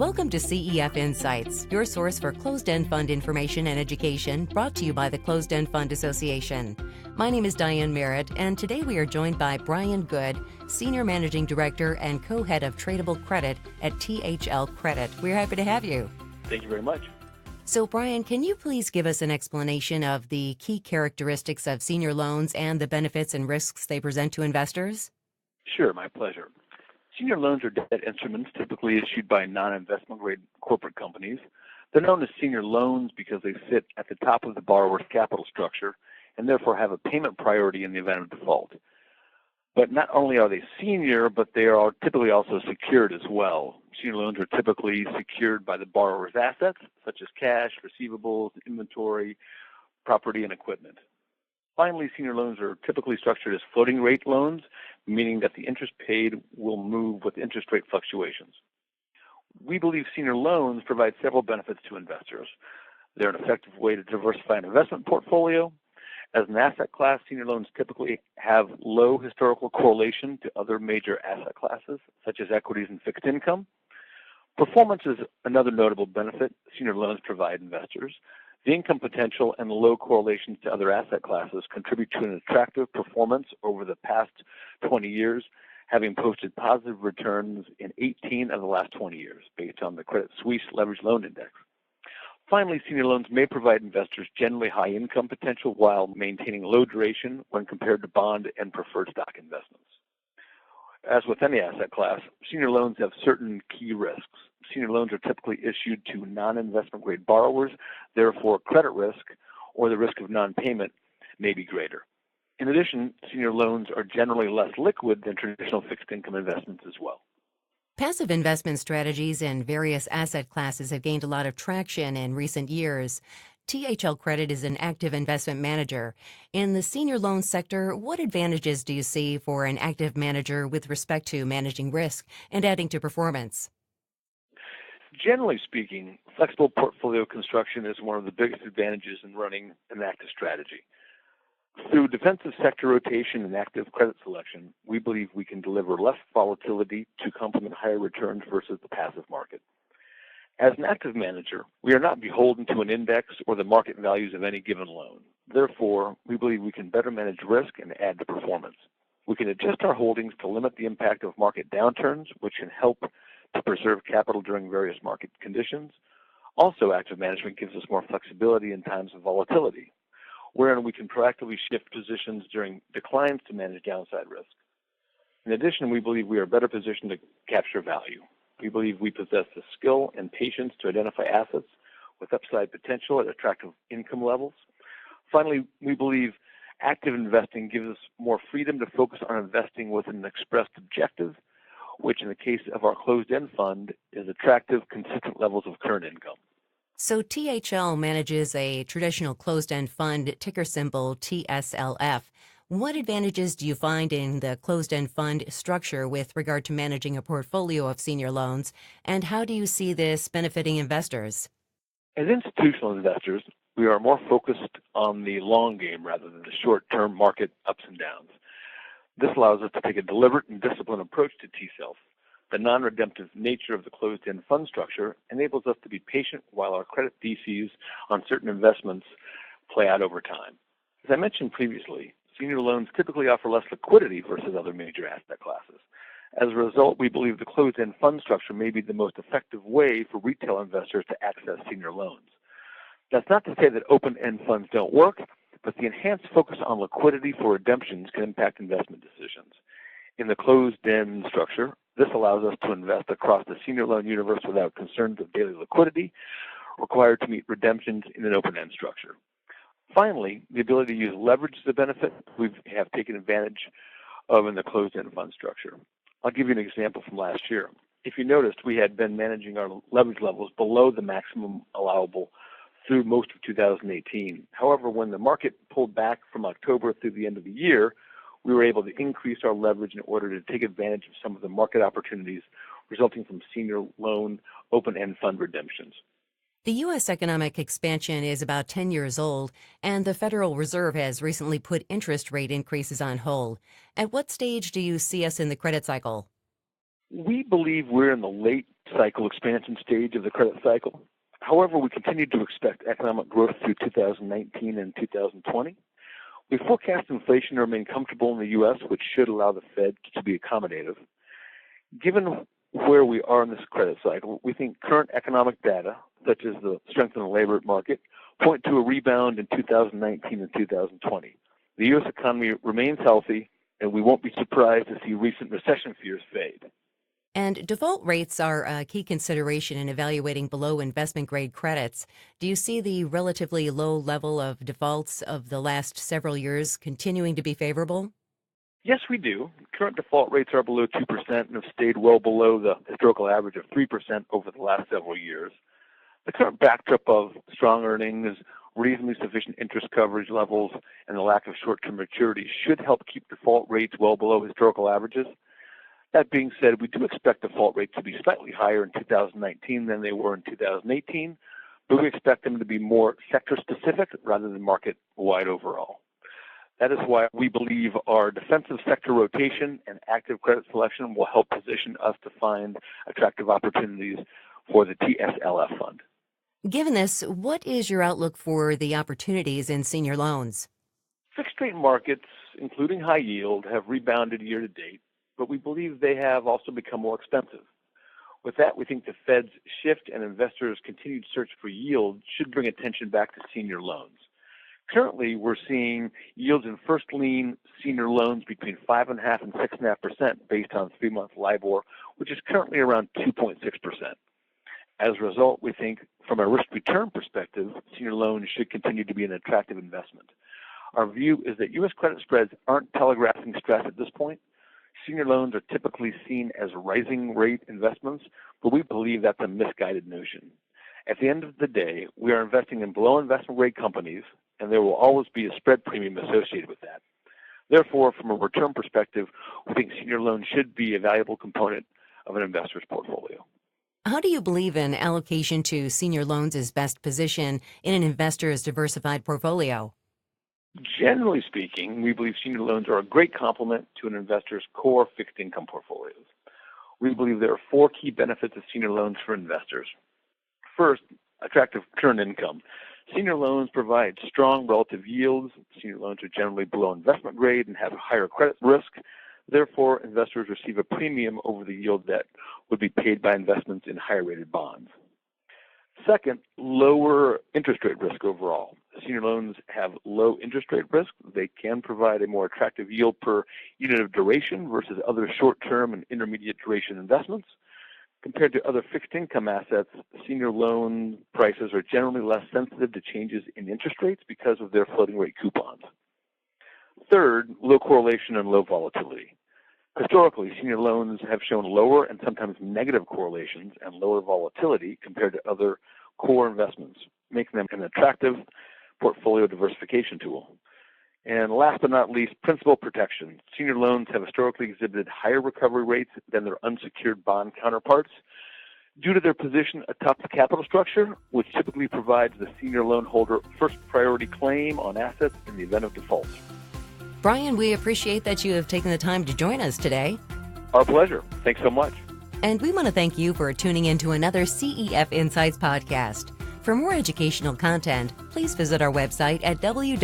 Welcome to CEF Insights, your source for closed-end fund information and education, brought to you by the Closed-End Fund Association. My name is Diane Merritt, and today we are joined by Brian Good, Senior Managing Director and Co-Head of Tradable Credit at THL Credit. We're happy to have you. Thank you very much. So, Brian, can you please give us an explanation of the key characteristics of senior loans and the benefits and risks they present to investors? Sure, my pleasure. Senior loans are debt instruments typically issued by non-investment grade corporate companies. They're known as senior loans because they sit at the top of the borrower's capital structure and therefore have a payment priority in the event of default. But not only are they senior, but they are typically also secured as well. Senior loans are typically secured by the borrower's assets, such as cash, receivables, inventory, property, and equipment. Finally, senior loans are typically structured as floating rate loans, meaning that the interest paid will move with interest rate fluctuations. We believe senior loans provide several benefits to investors. They're an effective way to diversify an investment portfolio. As an asset class, senior loans typically have low historical correlation to other major asset classes, such as equities and fixed income. Performance is another notable benefit senior loans provide investors. The income potential and low correlations to other asset classes contribute to an attractive performance over the past 20 years, having posted positive returns in 18 of the last 20 years, based on the Credit Suisse Leveraged Loan Index. Finally, senior loans may provide investors generally high income potential while maintaining low duration when compared to bond and preferred stock investments. As with any asset class, senior loans have certain key risks. Senior loans are typically issued to non-investment grade borrowers, therefore credit risk or the risk of non-payment may be greater. In addition, senior loans are generally less liquid than traditional fixed income investments as well. Passive investment strategies in various asset classes have gained a lot of traction in recent years. THL Credit is an active investment manager. In the senior loan sector, what advantages do you see for an active manager with respect to managing risk and adding to performance? Generally speaking, flexible portfolio construction is one of the biggest advantages in running an active strategy. Through defensive sector rotation and active credit selection, we believe we can deliver less volatility to complement higher returns versus the passive market. As an active manager, we are not beholden to an index or the market values of any given loan. Therefore, we believe we can better manage risk and add to performance. We can adjust our holdings to limit the impact of market downturns, which can help to preserve capital during various market conditions. Also, active management gives us more flexibility in times of volatility, wherein we can proactively shift positions during declines to manage downside risk. In addition, we believe we are better positioned to capture value. We believe we possess the skill and patience to identify assets with upside potential at attractive income levels. Finally, we believe active investing gives us more freedom to focus on investing with an expressed objective, which in the case of our closed-end fund is attractive, consistent levels of current income. So THL manages a traditional closed-end fund, ticker symbol TSLF. What advantages do you find in the closed-end fund structure with regard to managing a portfolio of senior loans, and how do you see this benefiting investors? As institutional investors, we are more focused on the long game rather than the short-term market ups and downs. This allows us to take a deliberate and disciplined approach to T-cells. The non-redemptive nature of the closed-end fund structure enables us to be patient while our credit theses on certain investments play out over time. As I mentioned previously, senior loans typically offer less liquidity versus other major asset classes. As a result, we believe the closed-end fund structure may be the most effective way for retail investors to access senior loans. That's not to say that open-end funds don't work, but the enhanced focus on liquidity for redemptions can impact investment decisions. In the closed-end structure, this allows us to invest across the senior loan universe without concerns of daily liquidity required to meet redemptions in an open-end structure. Finally, the ability to use leverage is a benefit we have taken advantage of in the closed-end fund structure. I'll give you an example from last year. If you noticed, we had been managing our leverage levels below the maximum allowable through most of 2018. However, when the market pulled back from October through the end of the year, we were able to increase our leverage in order to take advantage of some of the market opportunities resulting from senior loan open-end fund redemptions. The U.S. economic expansion is about 10 years old, and the Federal Reserve has recently put interest rate increases on hold. At what stage do you see us in the credit cycle? We believe we're in the late cycle expansion stage of the credit cycle. However, we continue to expect economic growth through 2019 and 2020. We forecast inflation to remain comfortable in the U.S., which should allow the Fed to be accommodative. Given where we are in this credit cycle, we think current economic data, such as the strength in the labor market, point to a rebound in 2019 and 2020. The U.S. economy remains healthy, and we won't be surprised to see recent recession fears fade. And default rates are a key consideration in evaluating below investment grade credits. Do you see the relatively low level of defaults of the last several years continuing to be favorable? Yes, we do. Current default rates are below 2% and have stayed well below the historical average of 3% over the last several years. The current backdrop of strong earnings, reasonably sufficient interest coverage levels, and the lack of short-term maturity should help keep default rates well below historical averages. That being said, we do expect default rates to be slightly higher in 2019 than they were in 2018, but we expect them to be more sector-specific rather than market-wide overall. That is why we believe our defensive sector rotation and active credit selection will help position us to find attractive opportunities for the TSLF fund. Given this, what is your outlook for the opportunities in senior loans? Fixed-rate markets, including high yield, have rebounded year to date, but we believe they have also become more expensive. With that, we think the Fed's shift and investors' continued search for yield should bring attention back to senior loans. Currently, we're seeing yields in first lien senior loans between 5.5% and 6.5% based on 3-month LIBOR, which is currently around 2.6%. As a result, we think from a risk-return perspective, senior loans should continue to be an attractive investment. Our view is that U.S. credit spreads aren't telegraphing stress at this point. Senior loans are typically seen as rising rate investments, but we believe that's a misguided notion. At the end of the day, we are investing in below investment grade companies, and there will always be a spread premium associated with that. Therefore, from a return perspective, we think senior loans should be a valuable component of an investor's portfolio. How do you believe an allocation to senior loans is best positioned in an investor's diversified portfolio? Generally speaking, we believe senior loans are a great complement to an investor's core fixed income portfolios. We believe there are 4 key benefits of senior loans for investors. First, attractive current income. Senior loans provide strong relative yields. Senior loans are generally below investment grade and have higher credit risk. Therefore, investors receive a premium over the yield that would be paid by investments in higher rated bonds. Second, lower interest rate risk overall. Senior loans have low interest rate risk. They can provide a more attractive yield per unit of duration versus other short-term and intermediate duration investments. Compared to other fixed income assets, senior loan prices are generally less sensitive to changes in interest rates because of their floating rate coupons. Third, low correlation and low volatility. Historically, senior loans have shown lower and sometimes negative correlations and lower volatility compared to other core investments, making them an attractive portfolio diversification tool. And last but not least, principal protection. Senior loans have historically exhibited higher recovery rates than their unsecured bond counterparts due to their position atop the capital structure, which typically provides the senior loan holder first priority claim on assets in the event of default. Brian, we appreciate that you have taken the time to join us today. Our pleasure. Thanks so much. And we want to thank you for tuning in to another CEF Insights podcast. For more educational content, please visit our website at www.cefa.com.